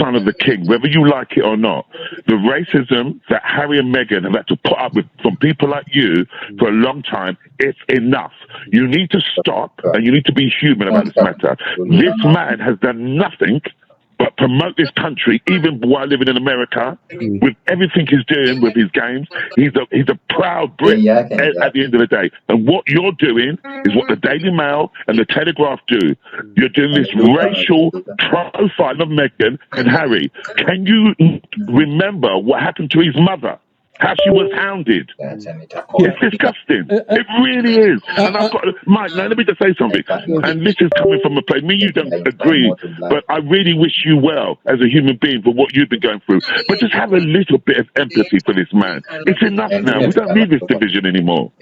son of the king, whether you like it or not. The racism that Harry and Meghan have had to put up with from people like you for a long time, it's enough. You need to stop, and you need to be human about this matter. This man has done nothing but promote this country, even while living in America, with everything he's doing with his games. He's a proud Brit at the end of the day. And what you're doing is what the Daily Mail and the Telegraph do. You're doing this racial profile of Meghan and Harry. Can you remember what happened to his mother? How she was hounded. It's disgusting. It really is. And I've got, Mike, now let me just say something. And this is coming from a place, me, you don't agree, but I really wish you well as a human being for what you've been going through. But just have a little bit of empathy for this man. It's enough now. We don't need this division anymore.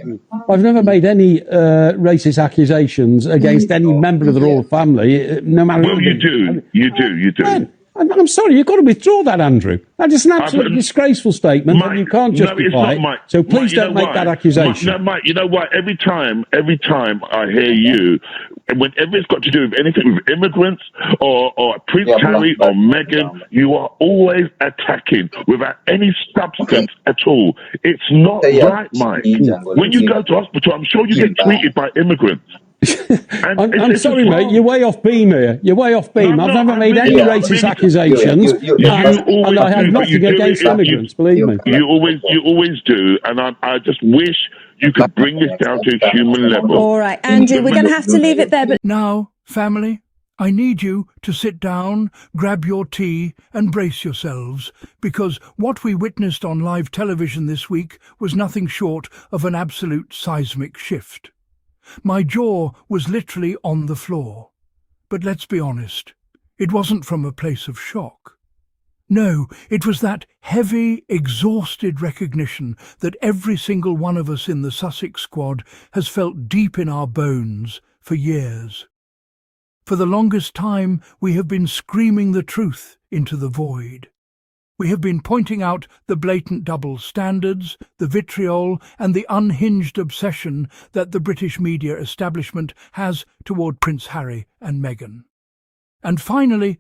I've never made any racist accusations against any member of the royal family, no matter. Well, you do. You do. I'm sorry, you've got to withdraw that, Andrew. That is an absolutely disgraceful statement, Mike, and you can't justify it. Mike. So please don't make that accusation. Mike, you know what? Every time I hear you, and whenever it's got to do with anything with immigrants or Prince Harry or Meghan, you are always attacking without any substance at all. It's not right, Mike. When you go to hospital, I'm sure you get treated by immigrants. I'm sorry, mate. You're way off beam here. You're way off beam. I've never made any racist accusations, and I have nothing against immigrants. Believe me. You always do, and I just wish you could bring this down to a human level. All right, Andrew, we're going to have to leave it there. But now, family, I need you to sit down, grab your tea, and brace yourselves, because what we witnessed on live television this week was nothing short of an absolute seismic shift. My jaw was literally on the floor. But let's be honest, it wasn't from a place of shock. No, it was that heavy, exhausted recognition that every single one of us in the Sussex squad has felt deep in our bones for years. For the longest time, we have been screaming the truth into the void. We have been pointing out the blatant double standards, the vitriol, and the unhinged obsession that the British media establishment has toward Prince Harry and Meghan. And finally,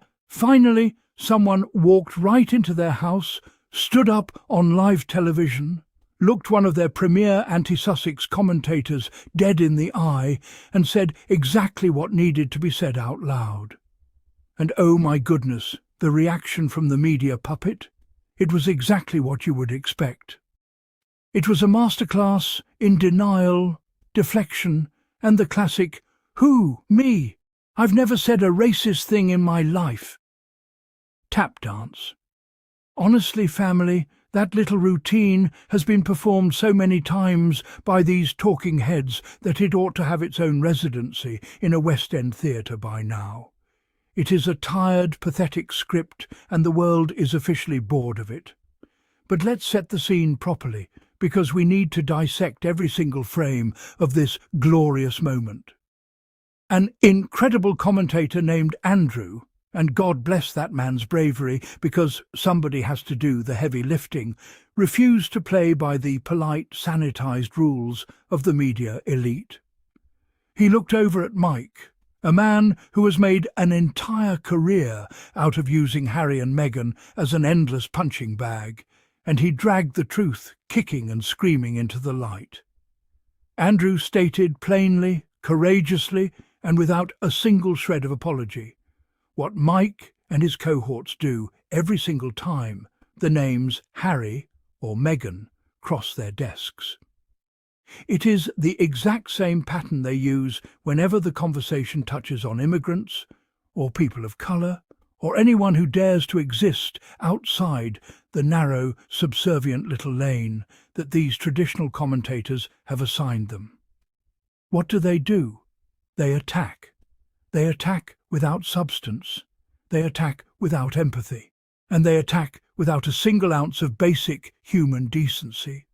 someone walked right into their house, stood up on live television, looked one of their premier anti-Sussex commentators dead in the eye, and said exactly what needed to be said out loud. And oh my goodness, the reaction from the media puppet? It was exactly what you would expect. It was a masterclass in denial, deflection, and the classic, "Who? Me? I've never said a racist thing in my life." Tap dance. Honestly, family, that little routine has been performed so many times by these talking heads that it ought to have its own residency in a West End theatre by now. It is a tired, pathetic script, and the world is officially bored of it. But let's set the scene properly, because we need to dissect every single frame of this glorious moment. An incredible commentator named Andrew, and God bless that man's bravery, because somebody has to do the heavy lifting, refused to play by the polite, sanitized rules of the media elite. He looked over at Mike, a man who has made an entire career out of using Harry and Meghan as an endless punching bag, and he dragged the truth, kicking and screaming, into the light. Andrew stated plainly, courageously, and without a single shred of apology, what Mike and his cohorts do every single time the names Harry or Meghan cross their desks. It is the exact same pattern they use whenever the conversation touches on immigrants, or people of colour, or anyone who dares to exist outside the narrow, subservient little lane that these traditional commentators have assigned them. What do? They attack. They attack without substance. They attack without empathy. And they attack without a single ounce of basic human decency.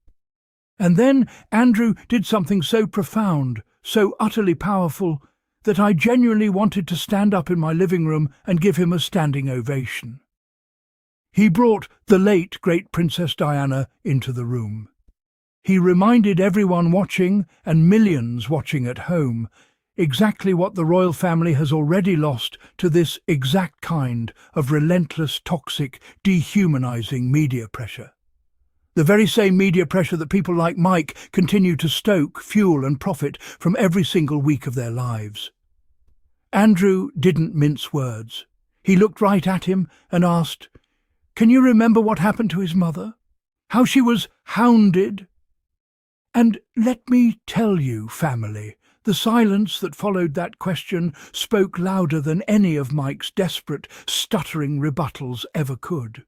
And then Andrew did something so profound, so utterly powerful, that I genuinely wanted to stand up in my living room and give him a standing ovation. He brought the late great Princess Diana into the room. He reminded everyone watching, and millions watching at home, exactly what the royal family has already lost to this exact kind of relentless, toxic, dehumanizing media pressure. The very same media pressure that people like Mike continue to stoke, fuel and profit from every single week of their lives. Andrew didn't mince words. He looked right at him and asked, "Can you remember what happened to his mother? How she was hounded?" And let me tell you, family, the silence that followed that question spoke louder than any of Mike's desperate, stuttering rebuttals ever could.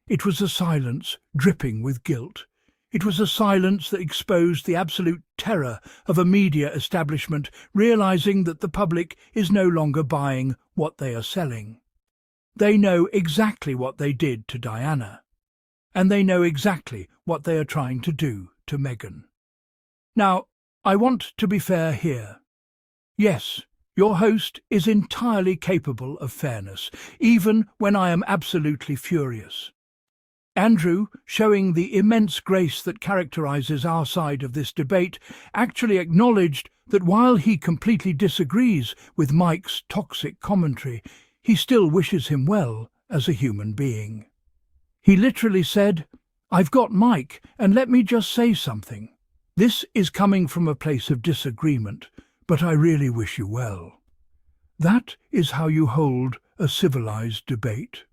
It was a silence dripping with guilt. It was a silence that exposed the absolute terror of a media establishment realizing that the public is no longer buying what they are selling. They know exactly what they did to Diana, and they know exactly what they are trying to do to Meghan. Now, I want to be fair here. Yes, your host is entirely capable of fairness, even when I am absolutely furious. Andrew, showing the immense grace that characterizes our side of this debate, actually acknowledged that while he completely disagrees with Mike's toxic commentary, he still wishes him well as a human being. He literally said, "I've got Mike, and let me just say something. This is coming from a place of disagreement, but I really wish you well." That is how you hold a civilized debate.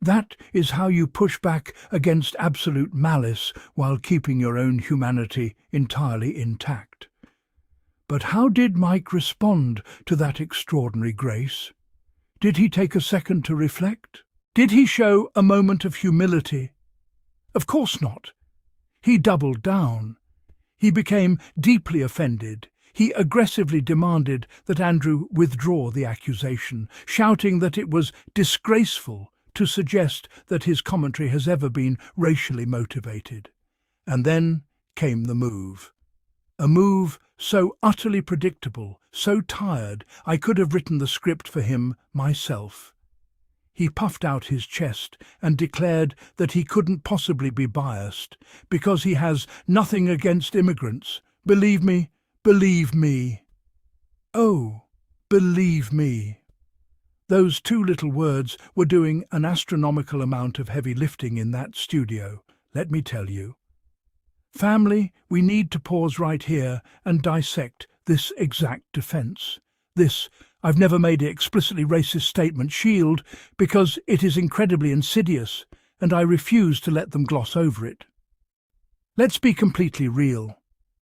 That is how you push back against absolute malice while keeping your own humanity entirely intact. But how did Mike respond to that extraordinary grace? Did he take a second to reflect? Did he show a moment of humility? Of course not. He doubled down. He became deeply offended. He aggressively demanded that Andrew withdraw the accusation, shouting that it was disgraceful to suggest that his commentary has ever been racially motivated. And then came the move. A move so utterly predictable, so tired, I could have written the script for him myself. He puffed out his chest and declared that he couldn't possibly be biased because he has nothing against immigrants. Believe me, believe me. Oh, believe me. Those two little words were doing an astronomical amount of heavy lifting in that studio, let me tell you. Family, we need to pause right here and dissect this exact defence. This, I've never made it explicitly racist statement, shield, because it is incredibly insidious, and I refuse to let them gloss over it. Let's be completely real.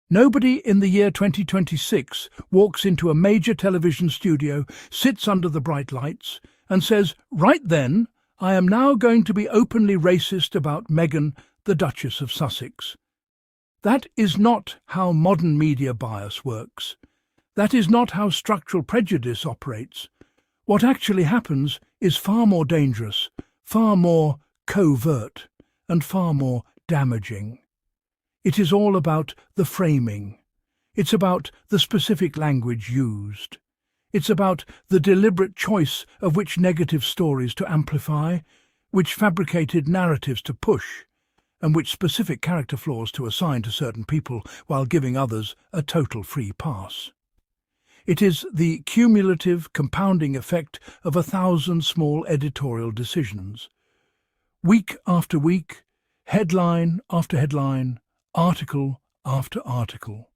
Nobody in the year 2026 walks into a major television studio, sits under the bright lights, and says, "Right then, I am now going to be openly racist about Meghan, the Duchess of Sussex." That is not how modern media bias works. That is not how structural prejudice operates. What actually happens is far more dangerous, far more covert, and far more damaging. It is all about the framing. It's about the specific language used. It's about the deliberate choice of which negative stories to amplify, which fabricated narratives to push, and which specific character flaws to assign to certain people while giving others a total free pass. It is the cumulative, compounding effect of 1,000 small editorial decisions. Week after week, headline after headline, article after article.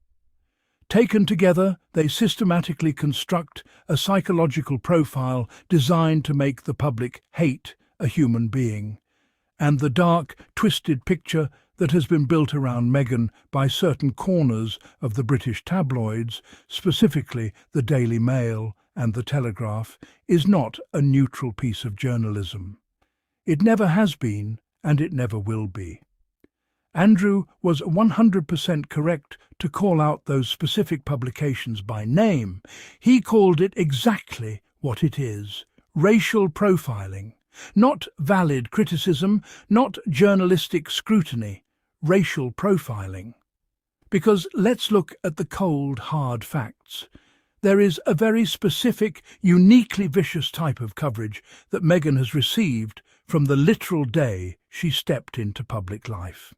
Taken together, they systematically construct a psychological profile designed to make the public hate a human being, and the dark, twisted picture that has been built around Meghan by certain corners of the British tabloids, specifically the Daily Mail and the Telegraph, is not a neutral piece of journalism. It never has been, and it never will be. Andrew was 100% correct to call out those specific publications by name. He called it exactly what it is: racial profiling. Not valid criticism, not journalistic scrutiny, racial profiling. Because let's look at the cold, hard facts. There is a very specific, uniquely vicious type of coverage that Meghan has received from the literal day she stepped into public life.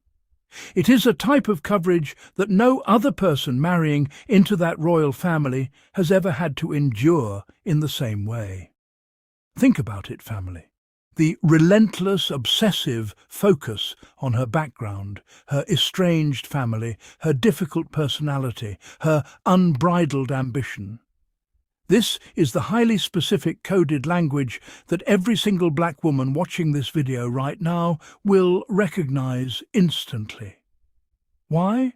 It is a type of coverage that no other person marrying into that royal family has ever had to endure in the same way. Think about it, family. The relentless, obsessive focus on her background, her estranged family, her difficult personality, her unbridled ambition. This is the highly specific coded language that every single black woman watching this video right now will recognize instantly. Why?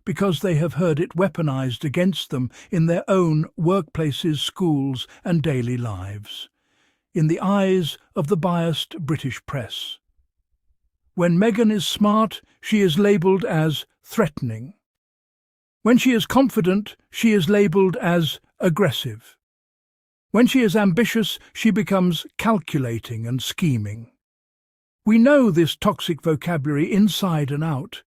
Because they have heard it weaponized against them in their own workplaces, schools, and daily lives, in the eyes of the biased British press. When Meghan is smart, she is labelled as threatening. When she is confident, she is labelled as aggressive. When she is ambitious, she becomes calculating and scheming. We know this toxic vocabulary inside and out.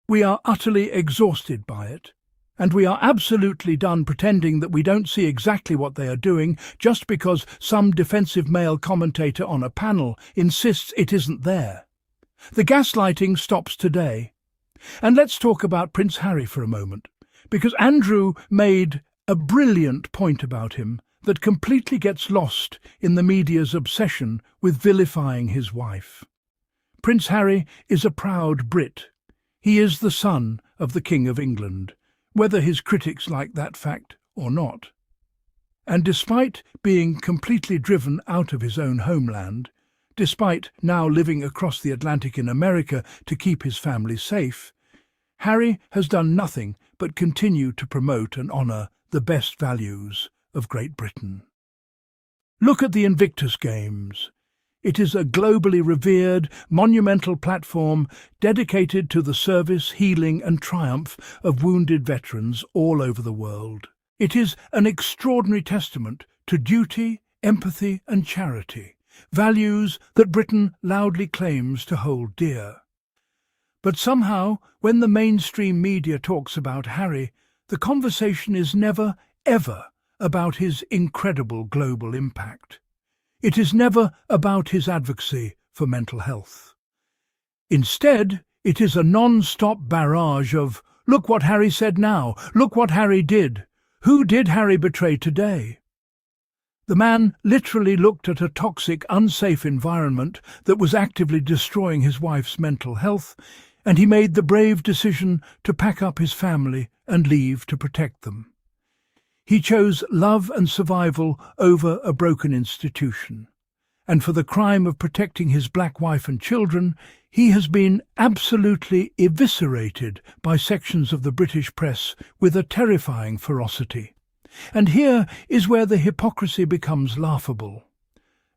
We are utterly exhausted by it, and we are absolutely done pretending that we don't see exactly what they are doing just because some defensive male commentator on a panel insists it isn't there. The gaslighting stops today. And let's talk about Prince Harry for a moment, because Andrew made a brilliant point about him that completely gets lost in the media's obsession with vilifying his wife. Prince Harry is a proud Brit. He is the son of the King of England, whether his critics like that fact or not. And despite being completely driven out of his own homeland, despite now living across the Atlantic in America to keep his family safe, Harry has done nothing but continue to promote and honour the best values of Great Britain. Look at the Invictus Games. It is a globally revered, monumental platform dedicated to the service, healing and triumph of wounded veterans all over the world. It is an extraordinary testament to duty, empathy and charity, values that Britain loudly claims to hold dear. But somehow, when the mainstream media talks about Harry, the conversation is never, ever about his incredible global impact. It is never about his advocacy for mental health. Instead, it is a non-stop barrage of, look what Harry said now, look what Harry did. Who did Harry betray today? The man literally looked at a toxic, unsafe environment that was actively destroying his wife's mental health, and he made the brave decision to pack up his family and leave to protect them. He chose love and survival over a broken institution, and for the crime of protecting his black wife and children, he has been absolutely eviscerated by sections of the British press with a terrifying ferocity. And here is where the hypocrisy becomes laughable.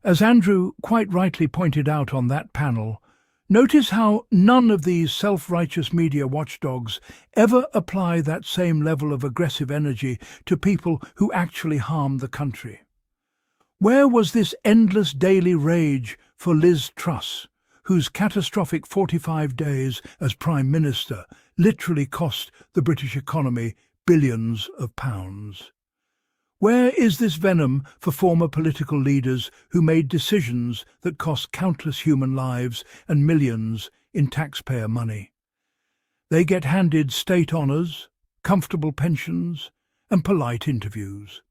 As Andrew quite rightly pointed out on that panel, notice how none of these self-righteous media watchdogs ever apply that same level of aggressive energy to people who actually harm the country. Where was this endless daily rage for Liz Truss, whose catastrophic 45 days as Prime Minister literally cost the British economy billions of pounds? Where is this venom for former political leaders who made decisions that cost countless human lives and millions in taxpayer money? They get handed state honours, comfortable pensions, and polite interviews.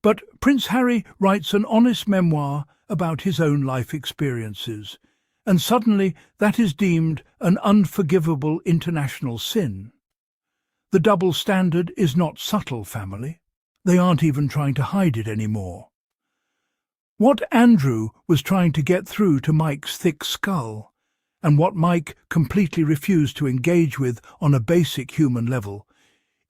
But Prince Harry writes an honest memoir about his own life experiences, and suddenly that is deemed an unforgivable international sin. The double standard is not subtle, family. They aren't even trying to hide it anymore. What Andrew was trying to get through to Mike's thick skull, and what Mike completely refused to engage with on a basic human level,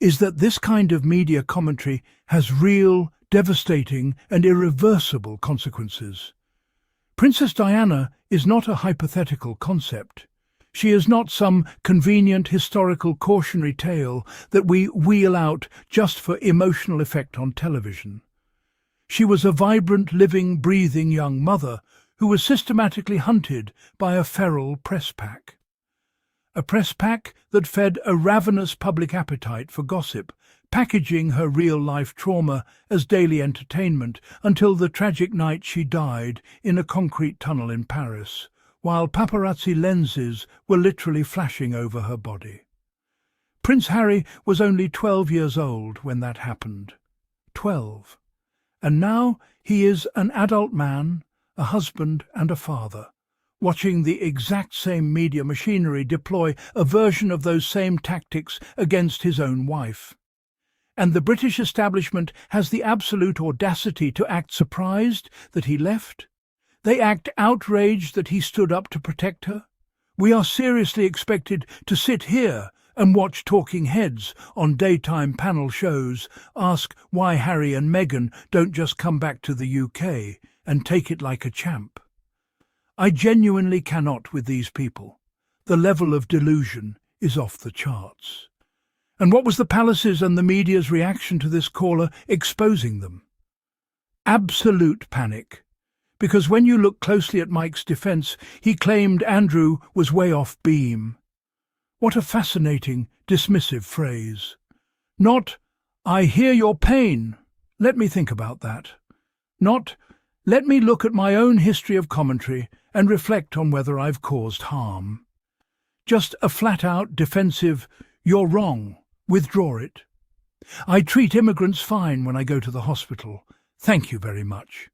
is that this kind of media commentary has real, devastating and irreversible consequences. Princess Diana is not a hypothetical concept. She is not some convenient historical cautionary tale that we wheel out just for emotional effect on television. She was a vibrant, living, breathing young mother who was systematically hunted by a feral press pack. A press pack that fed a ravenous public appetite for gossip, packaging her real-life trauma as daily entertainment until the tragic night she died in a concrete tunnel in Paris, while paparazzi lenses were literally flashing over her body. Prince Harry was only 12 years old when that happened. 12. And now he is an adult man, a husband and a father, watching the exact same media machinery deploy a version of those same tactics against his own wife. And the British establishment has the absolute audacity to act surprised that he left. They act outraged that he stood up to protect her. We are seriously expected to sit here and watch talking heads on daytime panel shows ask why Harry and Meghan don't just come back to the UK and take it like a champ. I genuinely cannot with these people. The level of delusion is off the charts. And what was the palace's and the media's reaction to this caller exposing them? Absolute panic. Because when you look closely at Mike's defence, he claimed Andrew was way off beam. What a fascinating, dismissive phrase. Not, "I hear your pain. Let me think about that." Not, "Let me look at my own history of commentary and reflect on whether I've caused harm." Just a flat-out defensive, "You're wrong. Withdraw it. I treat immigrants fine when I go to the hospital. Thank you very much."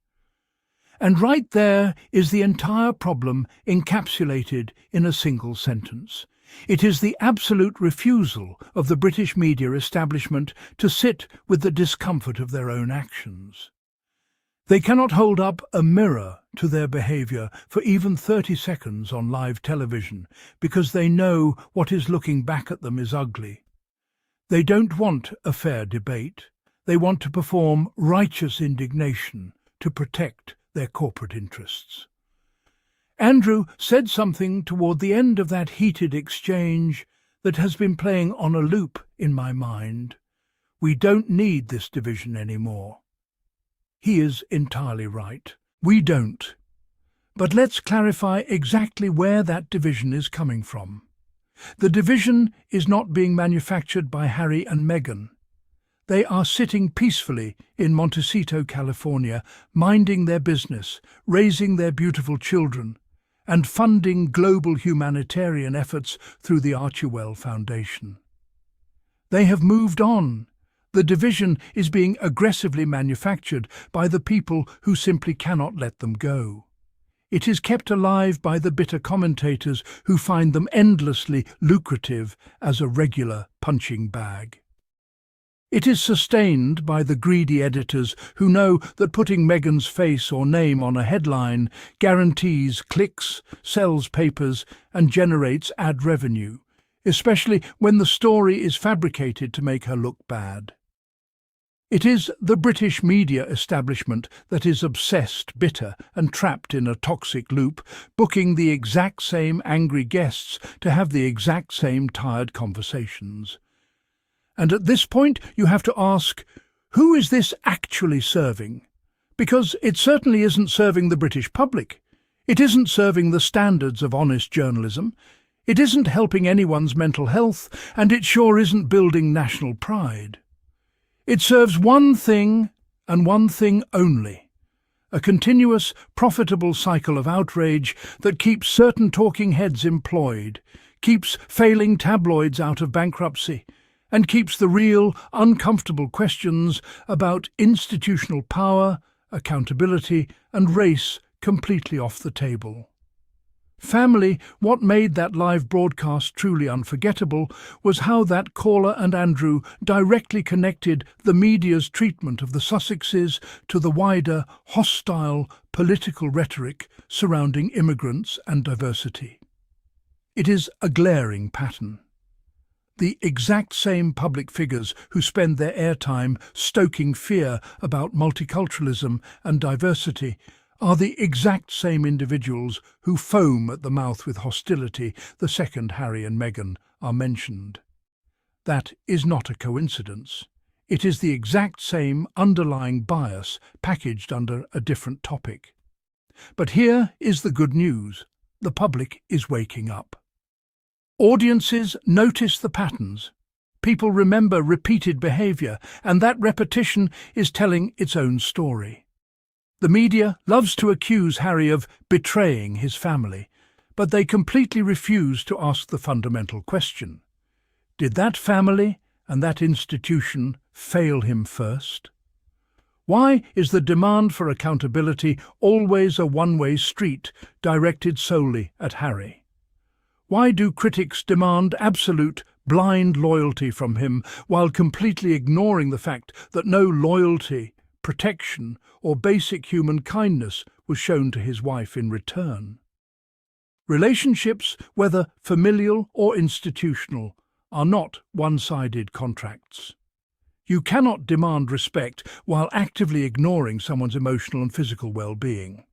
And right there is the entire problem encapsulated in a single sentence. It is the absolute refusal of the British media establishment to sit with the discomfort of their own actions. They cannot hold up a mirror to their behaviour for even 30 seconds on live television because they know what is looking back at them is ugly. They don't want a fair debate. They want to perform righteous indignation to protect their corporate interests. Andrew said something toward the end of that heated exchange that has been playing on a loop in my mind. We don't need this division anymore. He is entirely right. We don't. But let's clarify exactly where that division is coming from. The division is not being manufactured by Harry and Meghan. They are sitting peacefully in Montecito, California, minding their business, raising their beautiful children, and funding global humanitarian efforts through the Archewell Foundation. They have moved on. The division is being aggressively manufactured by the people who simply cannot let them go. It is kept alive by the bitter commentators who find them endlessly lucrative as a regular punching bag. It is sustained by the greedy editors who know that putting Meghan's face or name on a headline guarantees clicks, sells papers, and generates ad revenue, especially when the story is fabricated to make her look bad. It is the British media establishment that is obsessed, bitter, and trapped in a toxic loop, booking the exact same angry guests to have the exact same tired conversations. And at this point you have to ask, who is this actually serving? Because it certainly isn't serving the British public. It isn't serving the standards of honest journalism. It isn't helping anyone's mental health, and it sure isn't building national pride. It serves one thing, and one thing only: a continuous, profitable cycle of outrage that keeps certain talking heads employed, keeps failing tabloids out of bankruptcy, and keeps the real, uncomfortable questions about institutional power, accountability, and race completely off the table. Family, what made that live broadcast truly unforgettable was how that caller and Andrew directly connected the media's treatment of the Sussexes to the wider, hostile political rhetoric surrounding immigrants and diversity. It is a glaring pattern. The exact same public figures who spend their airtime stoking fear about multiculturalism and diversity are the exact same individuals who foam at the mouth with hostility the second Harry and Meghan are mentioned. That is not a coincidence. It is the exact same underlying bias packaged under a different topic. But here is the good news. The public is waking up. Audiences notice the patterns. People remember repeated behaviour, and that repetition is telling its own story. The media loves to accuse Harry of betraying his family, but they completely refuse to ask the fundamental question. Did that family and that institution fail him first? Why is the demand for accountability always a one-way street directed solely at Harry? Why do critics demand absolute, blind loyalty from him while completely ignoring the fact that no loyalty, protection, or basic human kindness was shown to his wife in return? Relationships, whether familial or institutional, are not one-sided contracts. You cannot demand respect while actively ignoring someone's emotional and physical well-being.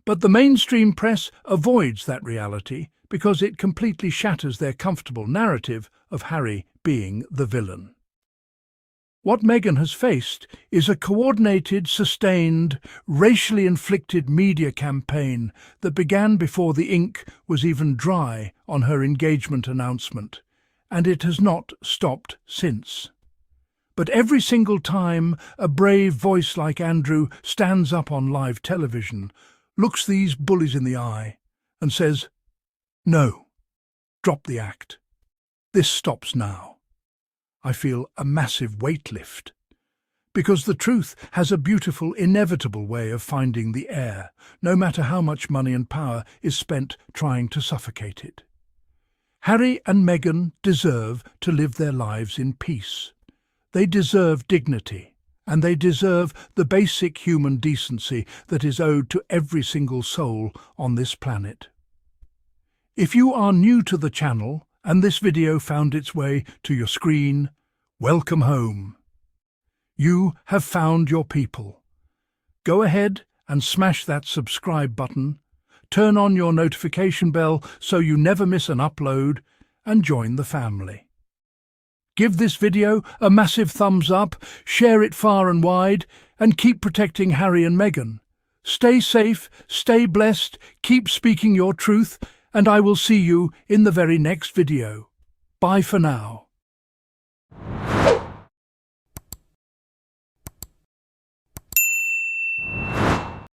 But the mainstream press avoids that reality because it completely shatters their comfortable narrative of Harry being the villain. What Meghan has faced is a coordinated, sustained, racially inflicted media campaign that began before the ink was even dry on her engagement announcement, and it has not stopped since. But every single time a brave voice like Andrew stands up on live television, looks these bullies in the eye, and says, "No, drop the act. This stops now," I feel a massive weight lift. Because the truth has a beautiful, inevitable way of finding the air, no matter how much money and power is spent trying to suffocate it. Harry and Meghan deserve to live their lives in peace. They deserve dignity, and they deserve the basic human decency that is owed to every single soul on this planet. If you are new to the channel and this video found its way to your screen, welcome home. You have found your people. Go ahead and smash that subscribe button, turn on your notification bell so you never miss an upload, and join the family. Give this video a massive thumbs up, share it far and wide, and keep protecting Harry and Meghan. Stay safe, stay blessed, keep speaking your truth, and I will see you in the very next video. Bye for now.